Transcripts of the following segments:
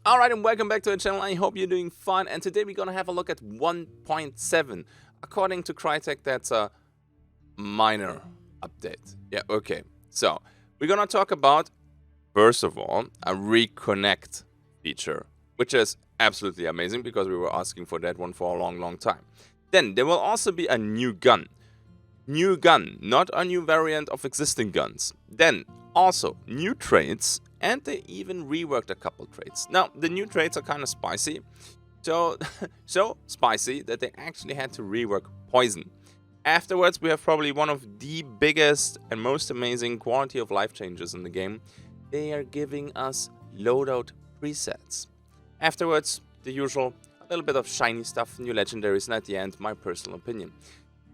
Alright, and welcome back to the channel. I hope you're doing fine, and today we're gonna have a look at 1.7. According to Crytek, that's a minor update. Yeah, okay. So, we're gonna talk about, first of all, a Reconnect feature, which is absolutely amazing because we were asking for that one for a long time. Then, there will also be a new gun. New gun, not a new variant of existing guns. Then, also, new traits, and they even reworked a couple traits. Now, the new traits are kind of spicy. So spicy that they actually had to rework poison. Afterwards, we have probably one of the biggest and most amazing quality of life changes in the game. They are giving us Loadout Presets. Afterwards, the usual, a little bit of shiny stuff, new legendaries, and at the end, my personal opinion.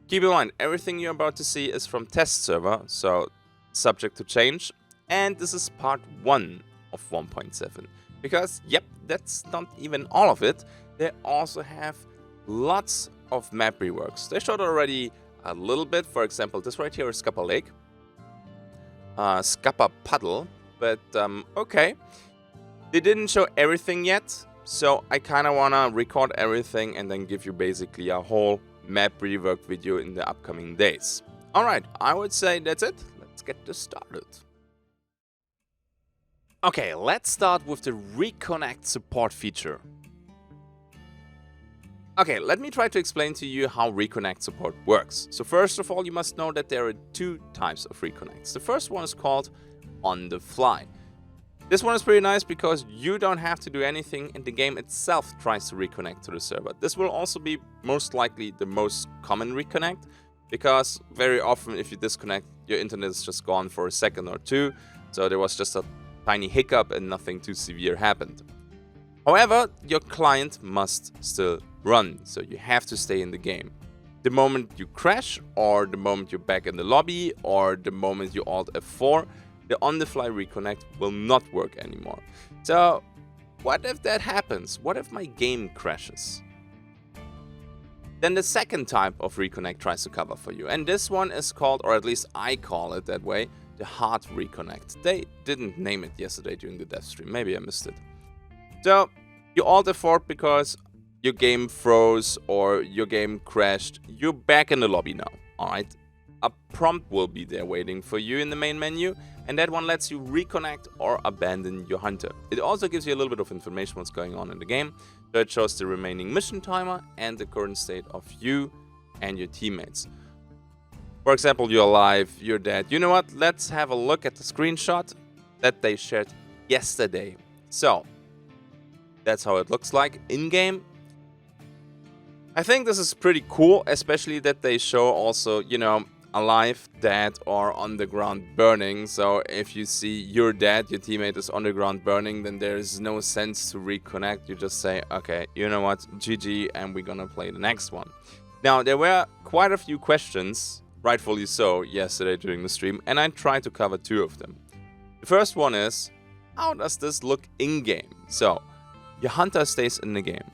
Keep in mind, everything you're about to see is from test server, so subject to change. And this is part 1 of 1.7. Because, yep, that's not even all of it. They also have lots of map reworks. They showed already a little bit. For example, this right here is Scupper Lake. Scupper Puddle. But, okay. They didn't show everything yet. So I kind of want to record everything and then give you basically a whole map rework video in the upcoming days. Alright, I would say that's it. Let's get this started. Okay, let's start with the Reconnect support feature. Okay, let me try to explain to you how Reconnect support works. So first of all, you must know that there are two types of Reconnects. The first one is called on the fly. This one is pretty nice because you don't have to do anything and the game itself tries to reconnect to the server. This will also be most likely the most common reconnect because very often if you disconnect, your internet is just gone for a second or two. So there was just a tiny hiccup and nothing too severe happened. However, your client must still run, so you have to stay in the game. The moment you crash, or the moment you're back in the lobby, or the moment you Alt F4, the on-the-fly reconnect will not work anymore. So, what if that happens? What if my game crashes? Then the second type of reconnect tries to cover for you, and this one is called, or at least I call it that way, the hard reconnect. They didn't name it yesterday during the dev stream. Maybe I missed it. So, you Alt F4 because your game froze or your game crashed. You're back in the lobby now, alright? A prompt will be there waiting for you in the main menu, and that one lets you reconnect or abandon your hunter. It also gives you a little bit of information what's going on in the game. So it shows the remaining mission timer and the current state of you and your teammates. For example, you're alive, you're dead. You know what? Let's have a look at the screenshot that they shared yesterday. So, that's how it looks like in-game. I think this is pretty cool, especially that they show also, you know, alive, dead, or on the ground burning. So, if you see you're dead, your teammate is on the ground burning, then there is no sense to reconnect. You just say, okay, you know what, GG, and we're gonna play the next one. Now, there were quite a few questions, rightfully so, yesterday during the stream, and I tried to cover two of them. The first one is, how does this look in-game? So, your hunter stays in the game.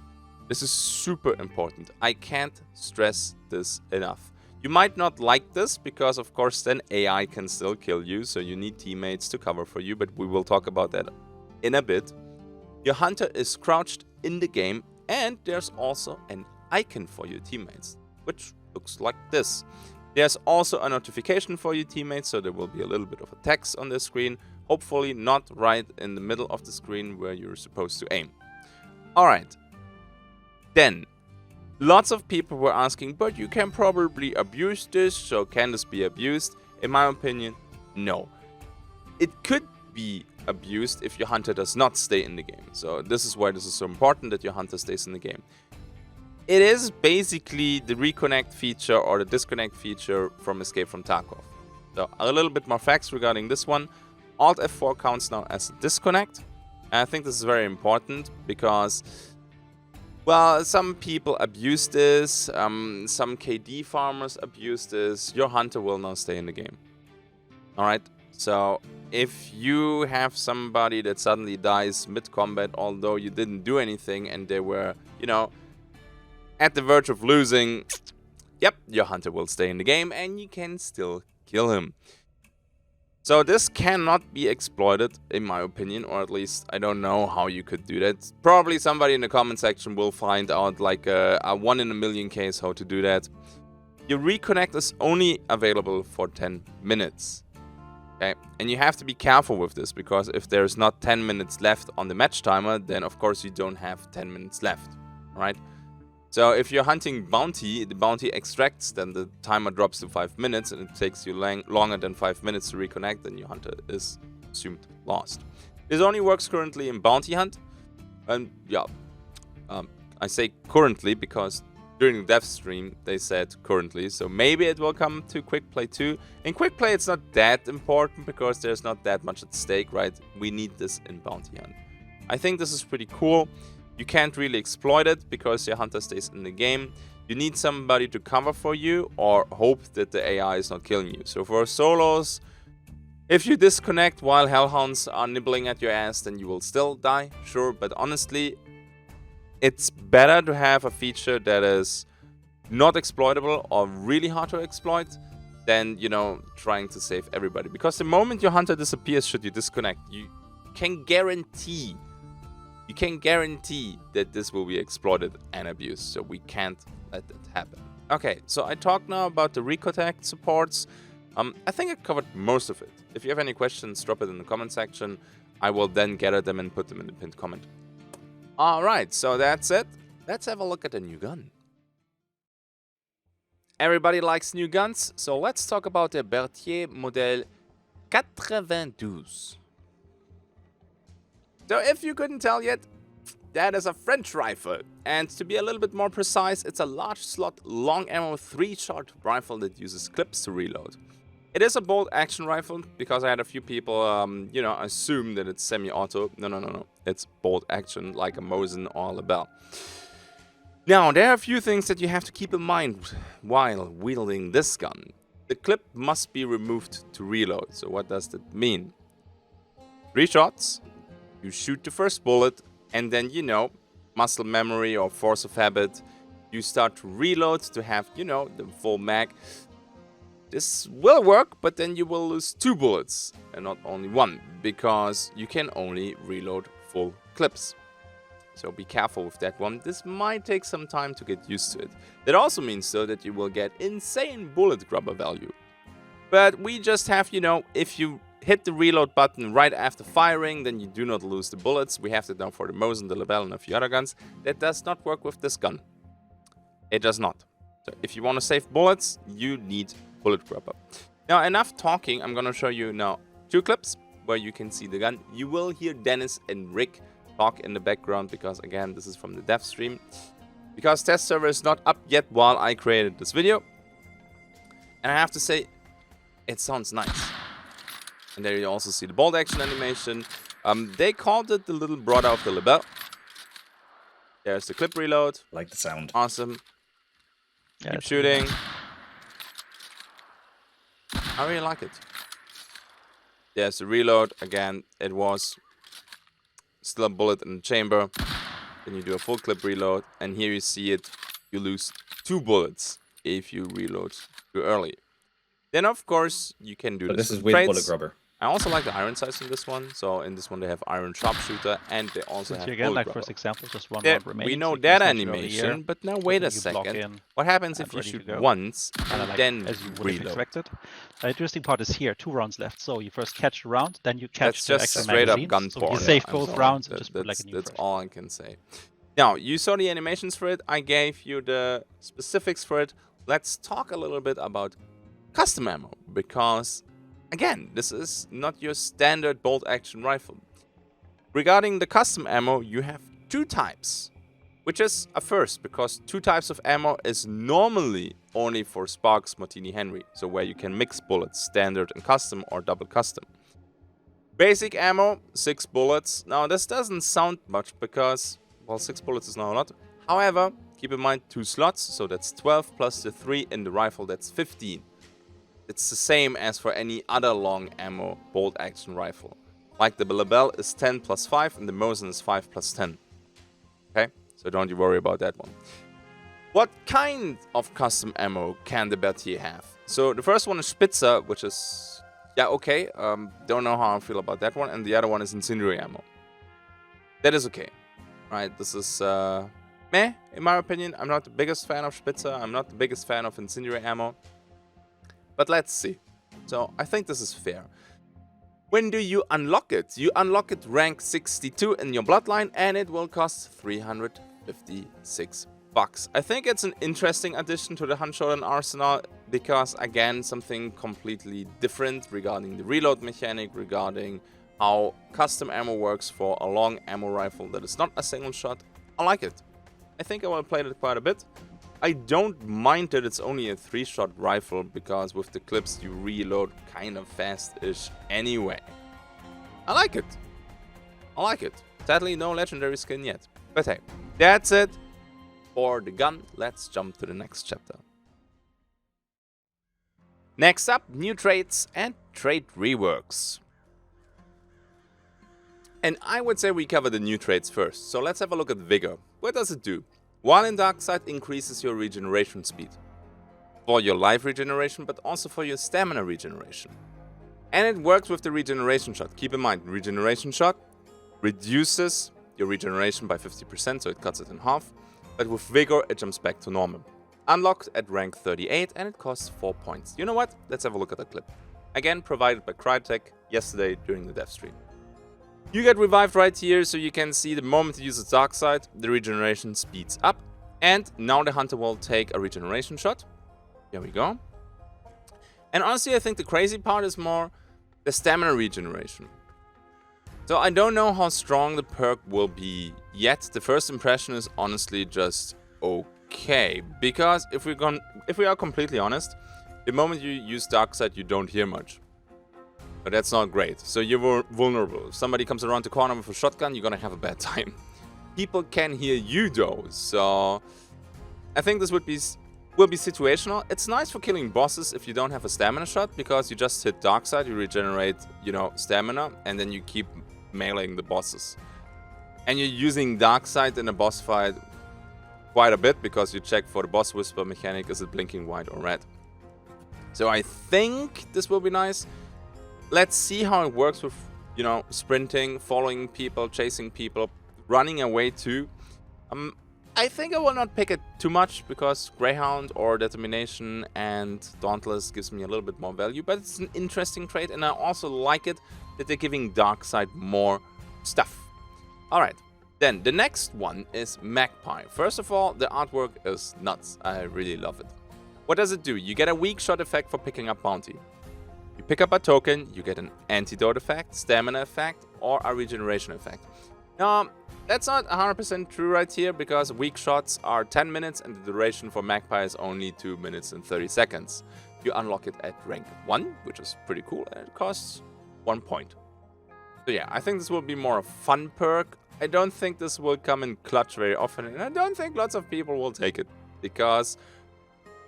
This is super important. I can't stress this enough. You might not like this because, of course, then AI can still kill you, so you need teammates to cover for you, but we will talk about that in a bit. Your hunter is crouched in the game, and there's also an icon for your teammates, which looks like this. There's also a notification for your teammates, so there will be a little bit of a text on the screen, hopefully not right in the middle of the screen where you're supposed to aim. Alright, then, lots of people were asking, but you can probably abuse this, so can this be abused? In my opinion, no. It could be abused if your hunter does not stay in the game, so this is why this is so important that your hunter stays in the game. It is basically the reconnect feature or the disconnect feature from Escape from Tarkov. So a little bit more facts regarding this one. Alt F4 counts now as a disconnect. And I think this is very important because, well, some people abuse this, some KD farmers abuse this. Your hunter will now stay in the game. Alright, so if you have somebody that suddenly dies mid-combat, although you didn't do anything and they were, you know, at the verge of losing, yep, your hunter will stay in the game and you can still kill him. So this cannot be exploited, in my opinion, or at least I don't know how you could do that. Probably somebody in the comment section will find out like a 1 in a million case how to do that. Your reconnect is only available for 10 minutes. Okay, and you have to be careful with this, because if there's not 10 minutes left on the match timer, then of course you don't have 10 minutes left, right? So if you're hunting bounty, the bounty extracts, then the timer drops to 5 minutes, and it takes you longer than 5 minutes to reconnect, then your hunter is assumed lost. This only works currently in bounty hunt, and yeah, I say currently because during the dev stream they said currently, so maybe it will come to quick play too. In quick play it's not that important because there's not that much at stake, right? We need this in bounty hunt. I think this is pretty cool. You can't really exploit it because your hunter stays in the game. You need somebody to cover for you or hope that the AI is not killing you. So for solos, if you disconnect while hellhounds are nibbling at your ass, then you will still die, sure. But honestly, it's better to have a feature that is not exploitable or really hard to exploit than, you know, trying to save everybody. Because the moment your hunter disappears, should you disconnect, you can guarantee that this will be exploited and abused, so we can't let that happen. Okay, so I talked now about the Reconnect supports. I think I covered most of it. If you have any questions, drop it in the comment section. I will then gather them and put them in the pinned comment. Alright, so that's it. Let's have a look at the new gun. Everybody likes new guns, so let's talk about the Berthier MLE 92. So if you couldn't tell yet, that is a French rifle. And to be a little bit more precise, it's a large slot, long ammo, 3-shot rifle that uses clips to reload. It is a bolt action rifle, because I had a few people, you know, assume that it's semi-auto. No. It's bolt action, like a Mosin or a Lebel. Now, there are a few things that you have to keep in mind while wielding this gun. The clip must be removed to reload. So what does that mean? 3 shots. You shoot the first bullet, and then, you know, muscle memory or force of habit, you start to reload to have, you know, the full mag. This will work, but then you will lose 2 bullets and not only 1, because you can only reload full clips. So be careful with that one. This might take some time to get used to it. That also means, though, that you will get insane bullet grubber value. But we just have, you know, if you hit the reload button right after firing, then you do not lose the bullets. We have that now for the Mosin, the Lebel, and a few other guns. That does not work with this gun. It does not. So if you want to save bullets, you need bullet grubber. Now, enough talking. I'm going to show you now 2 clips where you can see the gun. You will hear Dennis and Rick talk in the background because, again, this is from the dev stream. Because test server is not up yet while I created this video. And I have to say, it sounds nice. And there you also see the bolt action animation. They called it the little brother of the Lebel. There's the clip reload. Like the sound. Awesome. Yeah, Keep shooting. I really like it. There's the reload. Again, it was still a bullet in the chamber. Then you do a full clip reload. And here you see it. You lose 2 bullets if you reload too early. Then, of course, you can do But this is with traits. bullet grubber. I also like the iron sights in this one. So in this one they have iron sharpshooter and they also have again, bullet like grubber. first example, just one There, round remaining. we know so you can that snatch it over animation, here, but now wait a you block second. in, What happens if and you ready to shoot go. once and and like, then as you would have reload? expected. The interesting part is here, 2 rounds left. So you first catch the round, then you catch That's the just actual straight up magazines. gun So porn. you save I'm both sorry. rounds and just put like a new That's first. all I can say. Now, you saw the animations for it. I gave you the specifics for it. Let's talk a little bit about custom ammo, because again, this is not your standard bolt action rifle. Regarding the custom ammo, you have 2 types, which is a first, because 2 types of ammo is normally only for Sparks, Martini, Henry, so where you can mix bullets, standard and custom or double custom. Basic ammo, 6 bullets. Now this doesn't sound much because, well, 6 bullets is not a lot. However, keep in mind 2 slots, so that's 12 plus the 3 in the rifle, that's 15. It's the same as for any other long ammo bolt action rifle. Like the Lebel is 10 plus 5 and the Mosin is 5 plus 10. Okay, so don't you worry about that one. What kind of custom ammo can the Berthier have? So the first one is Spitzer, which is Yeah, okay. Don't know how I feel about that one. And the other one is incendiary ammo. That is okay. Right, this is meh, in my opinion. I'm not the biggest fan of Spitzer. I'm not the biggest fan of incendiary ammo. But let's see. So I think this is fair. When do you unlock it? You unlock it rank 62 in your bloodline, and it will cost 356 bucks. I think it's an interesting addition to the Hunt Showdown arsenal because, again, something completely different regarding the reload mechanic, regarding how custom ammo works for a long ammo rifle that is not a single shot. I like it. I think I will play it quite a bit. I don't mind that it's only a 3-shot rifle, because with the clips you reload kind of fast-ish anyway. I like it. I like it. Sadly, no legendary skin yet. But hey, that's it for the gun. Let's jump to the next chapter. Next up, new traits and trait reworks. And I would say we cover the new traits first. So let's have a look at Vigor. What does it do? While in Darkside, increases your regeneration speed. For your life regeneration, but also for your stamina regeneration. And it works with the regeneration shot. Keep in mind, regeneration shot reduces your regeneration by 50%, so it cuts it in half. But with Vigor, it jumps back to normal. Unlocked at rank 38, and it costs 4 points. You know what? Let's have a look at that clip. Again, provided by Crytek yesterday during the dev stream. You get revived right here, so you can see the moment you use the dark side, the regeneration speeds up. And now the hunter will take a regeneration shot. Here we go. And honestly, I think the crazy part is more the stamina regeneration. So I don't know how strong the perk will be yet. The first impression is honestly just okay. Because if we are completely honest, the moment you use dark side, you don't hear much. But that's not great. So you're vulnerable. If somebody comes around the corner with a shotgun, you're gonna have a bad time. People can hear you though, so I think this will be situational. It's nice for killing bosses if you don't have a stamina shot, because you just hit dark side, you regenerate, stamina, and then you keep meleeing the bosses. And you're using dark side in a boss fight quite a bit, because you check for the boss whisper mechanic, is it blinking white or red. So I think this will be nice. Let's see how it works with, sprinting, following people, chasing people, running away too. I think I will not pick it too much, because Greyhound or Determination and Dauntless gives me a little bit more value, but it's an interesting trait, and I also like it that they're giving Darkside more stuff. Alright, then the next one is Magpie. First of all, the artwork is nuts. I really love it. What does it do? You get a weak shot effect for picking up bounty. You pick up a token, you get an antidote effect, stamina effect, or a regeneration effect. Now, that's not 100% true right here, because weak shots are 10 minutes and the duration for Magpie is only 2 minutes and 30 seconds. You unlock it at rank 1, which is pretty cool, and it costs 1 point. So yeah, I think this will be more a fun perk. I don't think this will come in clutch very often, and I don't think lots of people will take it, because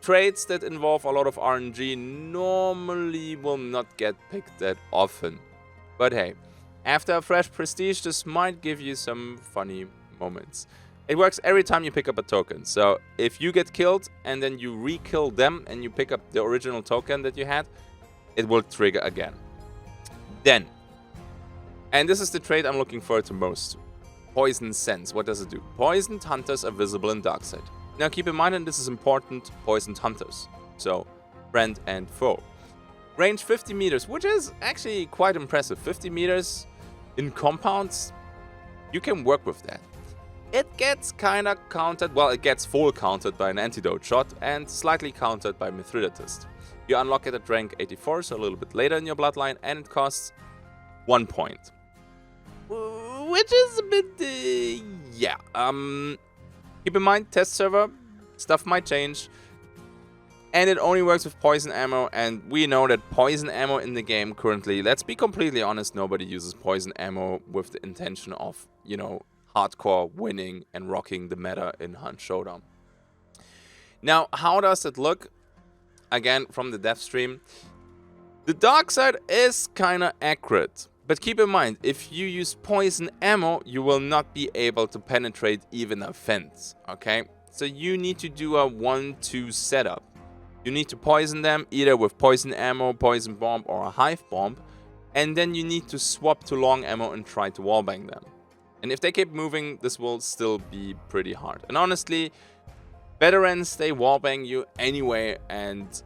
traits that involve a lot of RNG normally will not get picked that often. But hey, after a fresh prestige, this might give you some funny moments. It works every time you pick up a token. So if you get killed and then you re-kill them and you pick up the original token that you had, it will trigger again. Then, and this is the trait I'm looking forward to most. Poison Sense. What does it do? Poisoned hunters are visible in Darkside. Now keep in mind, and this is important, poisoned hunters. So, friend and foe. Range 50 meters, which is actually quite impressive. 50 meters in compounds, you can work with that. It gets kinda countered, well, it gets full countered by an antidote shot and slightly countered by Mithridatist. You unlock it at rank 84, so a little bit later in your bloodline, and it costs 1 point. Which is a bit, yeah. Keep in mind, test server, stuff might change. And it only works with poison ammo, and we know that poison ammo in the game currently, let's be completely honest, nobody uses poison ammo with the intention of, hardcore winning and rocking the meta in Hunt Showdown. Now, how does it look? Again, from the dev stream, the dark side is kinda accurate. But keep in mind, if you use poison ammo, you will not be able to penetrate even a fence, okay? So you need to do a 1-2 setup. You need to poison them either with poison ammo, poison bomb, or a hive bomb. And then you need to swap to long ammo and try to wallbang them. And if they keep moving, this will still be pretty hard. And honestly, veterans, they wallbang you anyway. And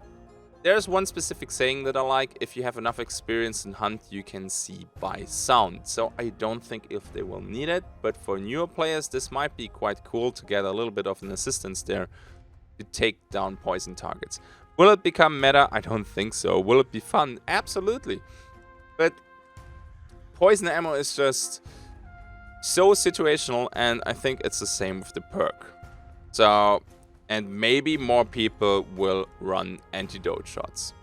there's one specific saying that I like. If you have enough experience in hunt, you can see by sound. So I don't think if they will need it. But for newer players, this might be quite cool to get a little bit of an assistance there to take down poison targets. Will it become meta? I don't think so. Will it be fun? Absolutely. But poison ammo is just so situational, and I think it's the same with the perk. So, and maybe more people will run antidote shots.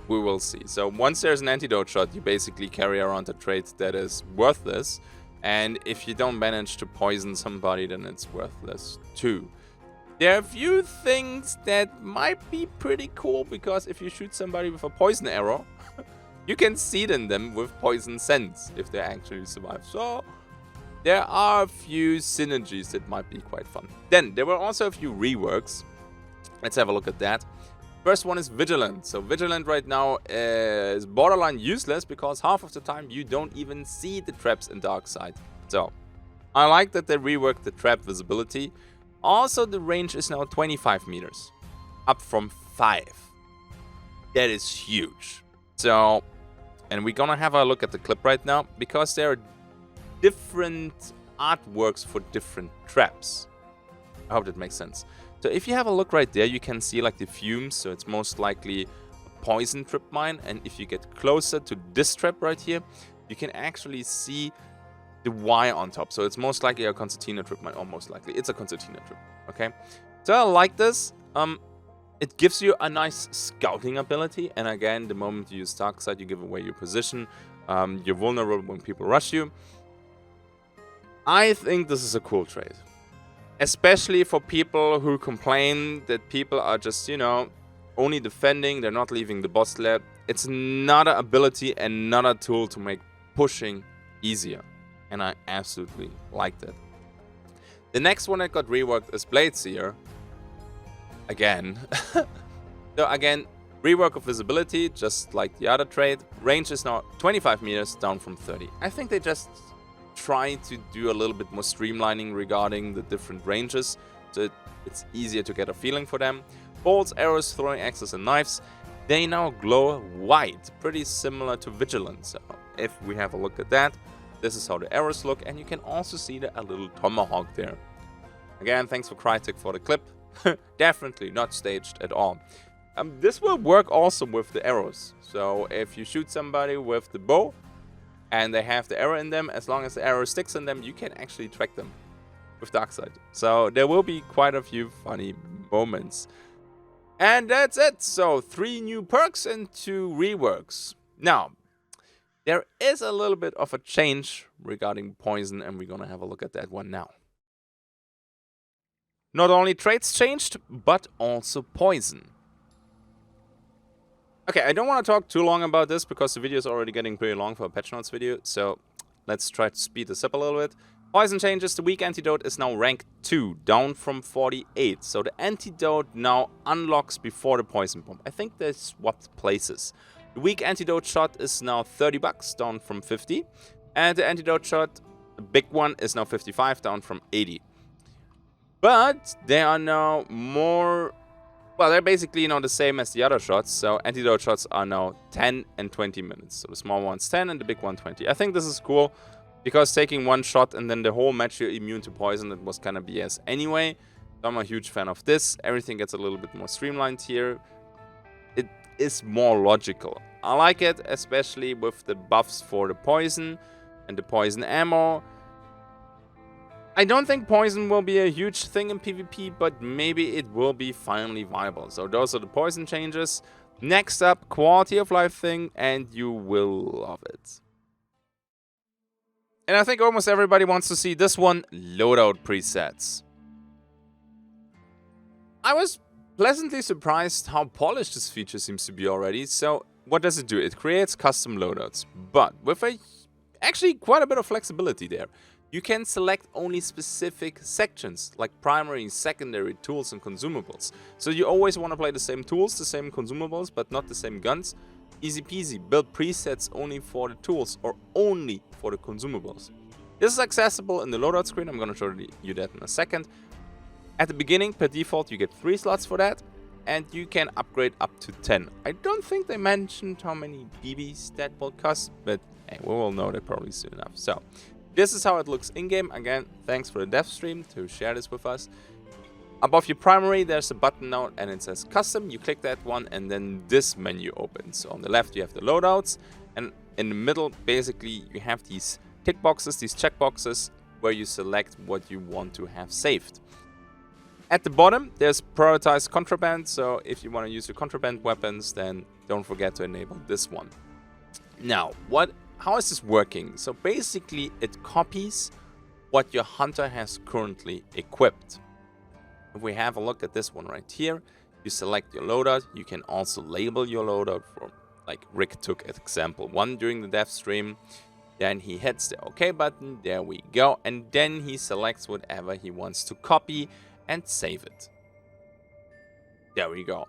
We will see. So once there's an antidote shot, you basically carry around a trait that is worthless. And if you don't manage to poison somebody, then it's worthless too. There are a few things that might be pretty cool, because if you shoot somebody with a poison arrow, you can season them with poison scents if they actually survive. So there are a few synergies that might be quite fun. Then there were also a few reworks. Let's have a look at that. First one is Vigilant. So Vigilant right now is borderline useless, because half of the time you don't even see the traps in Dark Side. So I like that they reworked the trap visibility. Also, the range is now 25 meters, up from 5. That is huge. So, and we're gonna have a look at the clip right now, because there are different artworks for different traps. I hope that makes sense. So if you have a look right there, you can see like the fumes. So it's most likely a poison trip mine. And if you get closer to this trap right here, you can actually see the Y on top. So it's most likely a concertina trip mine, or most likely it's a concertina trip. Okay, so I like this. It gives you a nice scouting ability, and again, the moment you use Dark Side, you give away your position. You're vulnerable when people rush you. I think this is a cool trait, especially for people who complain that people are just, you know, only defending, they're not leaving the boss lab. It's not an ability and not a tool to make pushing easier, and I absolutely like that. The next one that got reworked is Bladeseer. Again. So again, rework of visibility, just like the other trait. Range is now 25 meters, down from 30. I think they just try to do a little bit more streamlining regarding the different ranges, so it's easier to get a feeling for them. Bolts, arrows, throwing axes, and knives, they now glow white, pretty similar to Vigilance. So if we have a look at that, this is how the arrows look, and you can also see a little tomahawk there. Again, thanks for Crytek for the clip. Definitely not staged at all. This will work also with the arrows. So if you shoot somebody with the bow and they have the arrow in them, as long as the arrow sticks in them, you can actually track them with Darkseid. So there will be quite a few funny moments. And that's it. So 3 new perks and 2 reworks. Now, there is a little bit of a change regarding poison, and we're gonna have a look at that one now. Not only traits changed, but also poison. Okay, I don't want to talk too long about this because the video is already getting pretty long for a patch notes video, so let's try to speed this up a little bit. Poison changes. The weak antidote is now rank 2, down from 48. So the antidote now unlocks before the poison bomb. I think they swapped places. The weak antidote shot is now 30 bucks, down from 50. And the antidote shot, the big one, is now 55, down from 80. But they are now more... Well, they're basically, you know, the same as the other shots. So antidote shots are now 10 and 20 minutes. So the small one's 10 and the big one 20. I think this is cool because taking one shot and then the whole match you're immune to poison, it was kind of BS anyway. So I'm a huge fan of this. Everything gets a little bit more streamlined here. It is more logical. I like it, especially with the buffs for the poison and the poison ammo. I don't think poison will be a huge thing in PvP, but maybe it will be finally viable. So those are the poison changes. Next up, quality of life thing, and you will love it. And I think almost everybody wants to see this one, Loadout Presets. I was pleasantly surprised how polished this feature seems to be already. So what does it do? It creates custom loadouts, but with actually quite a bit of flexibility there. You can select only specific sections, like primary, secondary, tools and consumables. So you always want to play the same tools, the same consumables, but not the same guns. Easy peasy, build presets only for the tools or only for the consumables. This is accessible in the loadout screen, I'm going to show you that in a second. At the beginning, per default, you get 3 slots for that, and you can upgrade up to 10. I don't think they mentioned how many BBs that will cost, but hey, we will know that probably soon enough. So, this is how it looks in-game. Again, thanks for the dev stream to share this with us. Above your primary, there's a button now, and it says Custom. You click that one, and then this menu opens. So on the left, you have the loadouts, and in the middle, basically, you have these tick boxes, these check boxes, where you select what you want to have saved. At the bottom, there's prioritized contraband, so if you want to use your contraband weapons, then don't forget to enable this one. Now, how is this working? So basically, it copies what your hunter has currently equipped. If we have a look at this one right here, you select your loadout. You can also label your loadout for, like Rick took example 1 during the dev stream. Then he hits the OK button, there we go, and then he selects whatever he wants to copy and save it. There we go.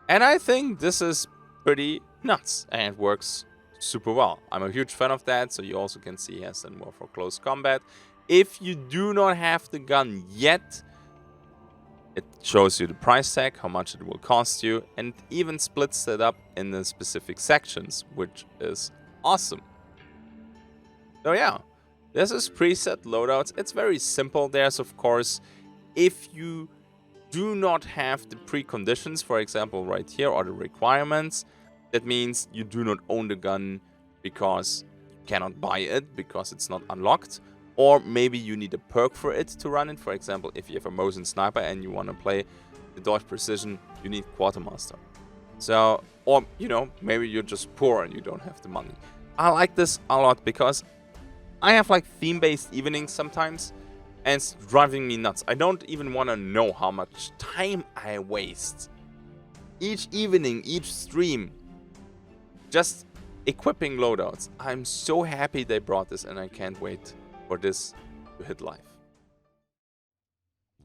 And I think this is pretty nuts, and it works super well. I'm a huge fan of that, so you also can see he has done more for close combat. If you do not have the gun yet, it shows you the price tag, how much it will cost you, and even splits it up in the specific sections, which is awesome. So yeah, this is preset loadouts. It's very simple. There's, of course, if you do not have the preconditions, for example, right here, or the requirements, that means you do not own the gun because you cannot buy it because it's not unlocked. Or maybe you need a perk for it to run it. For example, if you have a Mosin Sniper and you want to play the Dodge Precision, you need Quartermaster. So, or, you know, maybe you're just poor and you don't have the money. I like this a lot because I have like theme-based evenings sometimes, and it's driving me nuts. I don't even want to know how much time I waste each evening, each stream, just equipping loadouts. I'm so happy they brought this, and I can't wait for this to hit live.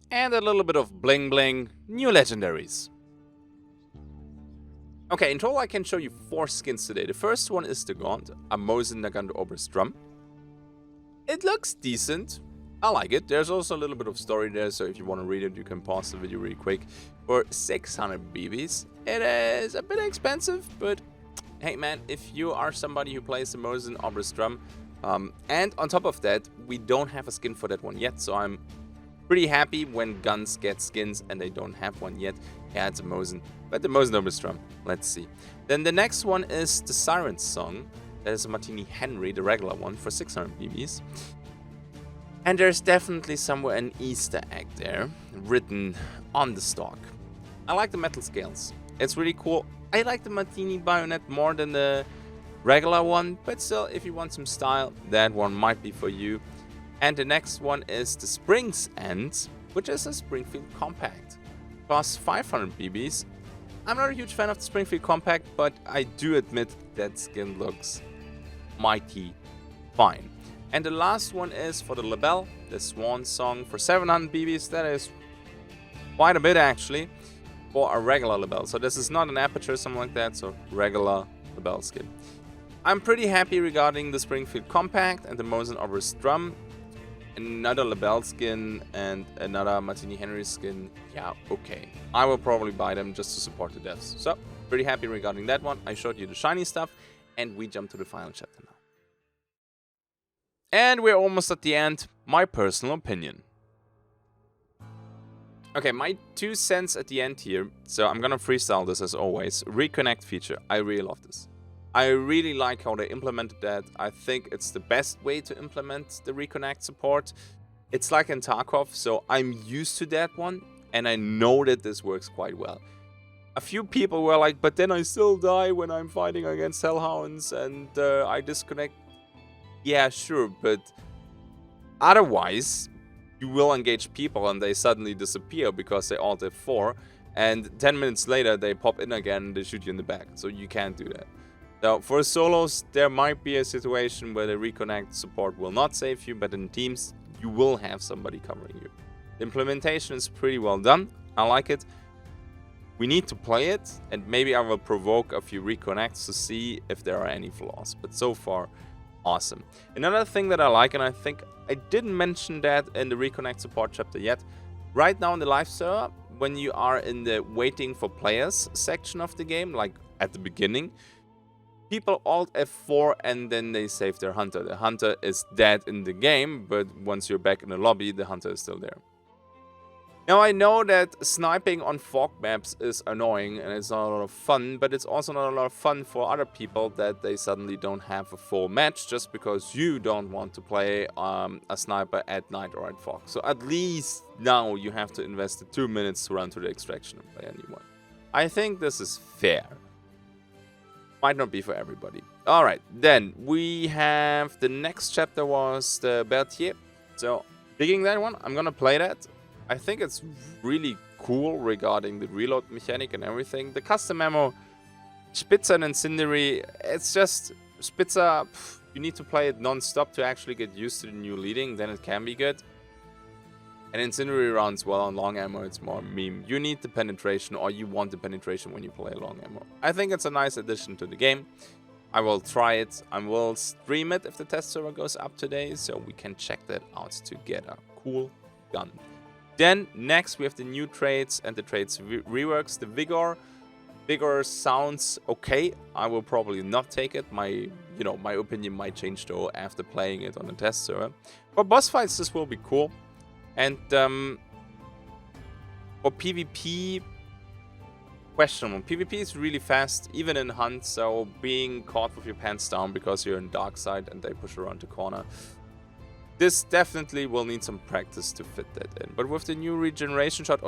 And a little bit of bling bling, new legendaries. Okay, in total I can show you 4 skins today. The first one is the Gaunt, a Mosin Nagant Oberst Drum. It looks decent. I like it. There's also a little bit of story there, so if you want to read it, you can pause the video really quick. For 600 BBs, it is a bit expensive, but hey man, if you are somebody who plays the Mosin Oberst Drum, and on top of that, we don't have a skin for that one yet, so I'm pretty happy when guns get skins and they don't have one yet. Yeah, it's a Mosin, but the Mosin Oberst Drum, let's see. Then the next one is the Siren Song. That is a Martini Henry, the regular one, for 600 BBs. And there's definitely somewhere an Easter egg there, written on the stock. I like the metal scales. It's really cool. I like the Martini bayonet more than the regular one, but still, if you want some style, that one might be for you. And the next one is the Springs End, which is a Springfield Compact. Costs 500 BBs. I'm not a huge fan of the Springfield Compact, but I do admit that skin looks mighty fine. And the last one is for the Label, the Swan Song for 700 BBs. That is quite a bit actually for a regular Label. So this is not an Aperture or something like that, so regular Label skin. I'm pretty happy regarding the Springfield Compact and the Mosin Oberst Drum. Another Label skin and another Martini Henry skin. Yeah, okay. I will probably buy them just to support the devs. So, pretty happy regarding that one. I showed you the shiny stuff, and we jump to the final chapter now. And we're almost at the end. My personal opinion. Okay, my 2 cents at the end here. So I'm gonna freestyle this as always. Reconnect feature. I really love this. I really like how they implemented that. I think it's the best way to implement the Reconnect support. It's like in Tarkov, so I'm used to that one, and I know that this works quite well. A few people were like, but then I still die when I'm fighting against Hellhounds and I disconnect. Yeah, sure, but otherwise, you will engage people and they suddenly disappear because they alt F4, and 10 minutes later they pop in again and they shoot you in the back, so you can't do that. So for solos, there might be a situation where the Reconnect support will not save you, but in teams, you will have somebody covering you. The implementation is pretty well done. I like it. We need to play it, and maybe I will provoke a few Reconnects to see if there are any flaws. But so far, awesome. Another thing that I like, and I think I didn't mention that in the Reconnect support chapter yet, right now in the live server, when you are in the waiting for players section of the game, like at the beginning, people alt F4 and then they save their hunter. The hunter is dead in the game, but once you're back in the lobby, the hunter is still there. Now I know that sniping on fog maps is annoying and it's not a lot of fun, but it's also not a lot of fun for other people that they suddenly don't have a full match just because you don't want to play a sniper at night or at fog. So at least now you have to invest the 2 minutes to run to the extraction and play anyone. I think this is fair. Might not be for everybody. Alright, then we have the next chapter was the Berthier. So digging that one, I'm gonna play that. I think it's really cool regarding the reload mechanic and everything. The custom ammo, Spitzer and Incendiary, it's just Spitzer, you need to play it non-stop to actually get used to the new leading, then it can be good. And Incendiary rounds, well, on long ammo, it's more meme. You need the penetration, or you want the penetration when you play long ammo. I think it's a nice addition to the game. I will try it. I will stream it if the test server goes up today, so we can check that out together. Cool gun. Then next we have the new traits and the traits reworks. The vigor sounds okay. I will probably not take it. My opinion might change though after playing it on the test server. For boss fights, this will be cool. And for PvP, questionable. PvP is really fast, even in hunt. So being caught with your pants down because you're in dark side and they push around the corner. This definitely will need some practice to fit that in. But with the new regeneration shot,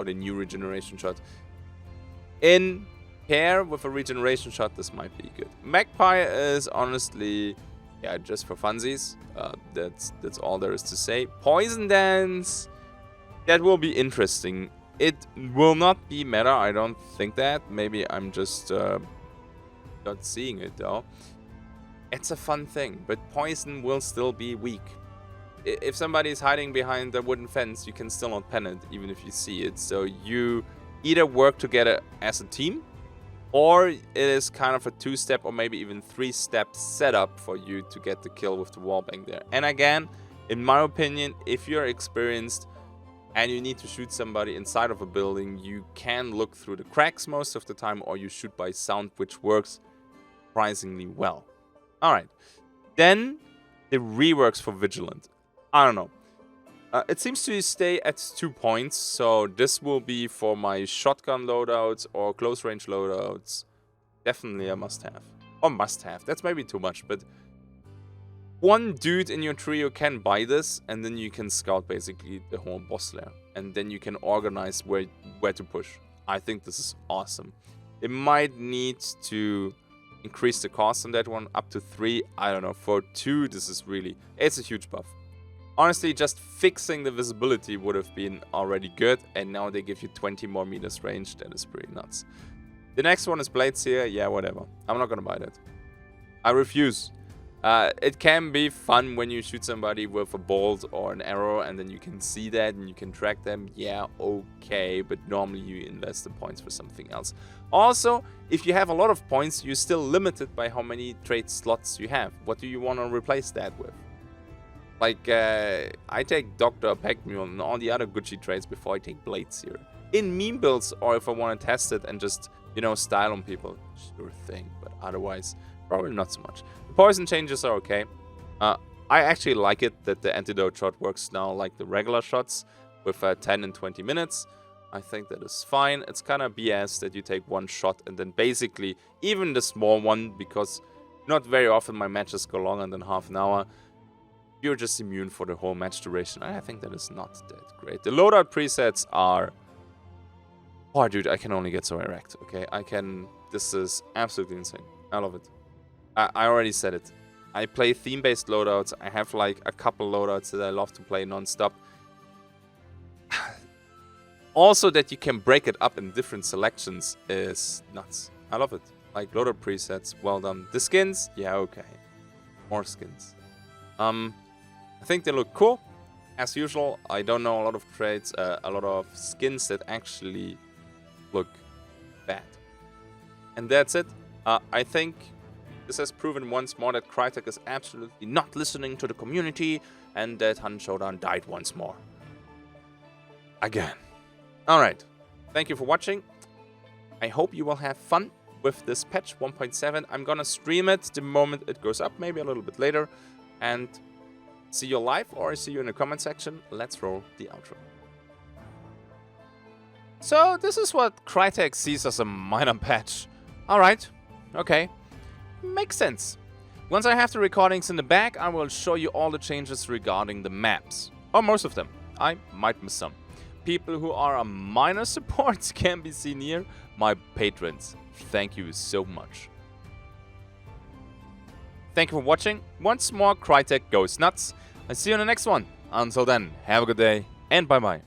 in pair with a regeneration shot, this might be good. Magpie is honestly, yeah, just for funsies. That's all there is to say. Poison Dance, that will be interesting. It will not be meta, I don't think that. Maybe I'm just not seeing it though. It's a fun thing, but Poison will still be weak. If somebody is hiding behind a wooden fence, you can still not pen it, even if you see it. So you either work together as a team, or it is kind of a 2-step or maybe even 3-step setup for you to get the kill with the wallbang there. And again, in my opinion, if you're experienced and you need to shoot somebody inside of a building, you can look through the cracks most of the time, or you shoot by sound, which works surprisingly well. Alright, then the reworks for Vigilant. I don't know. It seems to stay at 2 points, so this will be for my shotgun loadouts or close range loadouts. Definitely a must-have. Or must-have, that's maybe too much, but one dude in your trio can buy this, and then you can scout basically the whole boss lair. And then you can organize where to push. I think this is awesome. It might need to increase the cost on that one up to 3. I don't know, for 2, this is really, it's a huge buff. Honestly, just fixing the visibility would have been already good, and now they give you 20 more meters range. That is pretty nuts. The next one is Blades here. Yeah, whatever. I'm not gonna buy that. I refuse. It can be fun when you shoot somebody with a bolt or an arrow, and then you can see that and you can track them. Yeah, okay, but normally you invest the points for something else. Also, if you have a lot of points, you're still limited by how many trait slots you have. What do you want to replace that with? Like, I take Dr. Pegmule and all the other Gucci traits before I take Blades here. In meme builds, or if I want to test it and just, you know, style on people, sure thing. But otherwise, probably not so much. The poison changes are okay. I actually like it that the antidote shot works now like the regular shots with 10 and 20 minutes. I think that is fine. It's kind of BS that you take one shot and then basically, even the small one, because not very often my matches go longer than half an hour, you're just immune for the whole match duration. I think that is not that great. The loadout presets are... Oh, dude, I can only get so erect, okay? This is absolutely insane. I love it. I already said it. I play theme-based loadouts. I have like a couple loadouts that I love to play non-stop. Also, that you can break it up in different selections is nuts. I love it. like Loadout Presets, well done. The skins, yeah, okay. More skins. I think they look cool. As usual, I don't know a lot of traits, a lot of skins that actually look bad. And that's it. I think this has proven once more that Crytek is absolutely not listening to the community and that Hunt Showdown died once more. Again. Alright. Thank you for watching. I hope you will have fun with this patch 1.7. I'm gonna stream it the moment it goes up, maybe a little bit later. And see you live or see you in the comment section. Let's roll the outro. So this is what Crytek sees as a minor patch. Alright, okay, makes sense. Once I have the recordings in the bag, I will show you all the changes regarding the maps. Or most of them, I might miss some. People who are a minor support can be seen here, my patrons. Thank you so much. Thank you for watching. Once more, Crytek goes nuts. I'll see you in the next one. Until then, have a good day and bye-bye.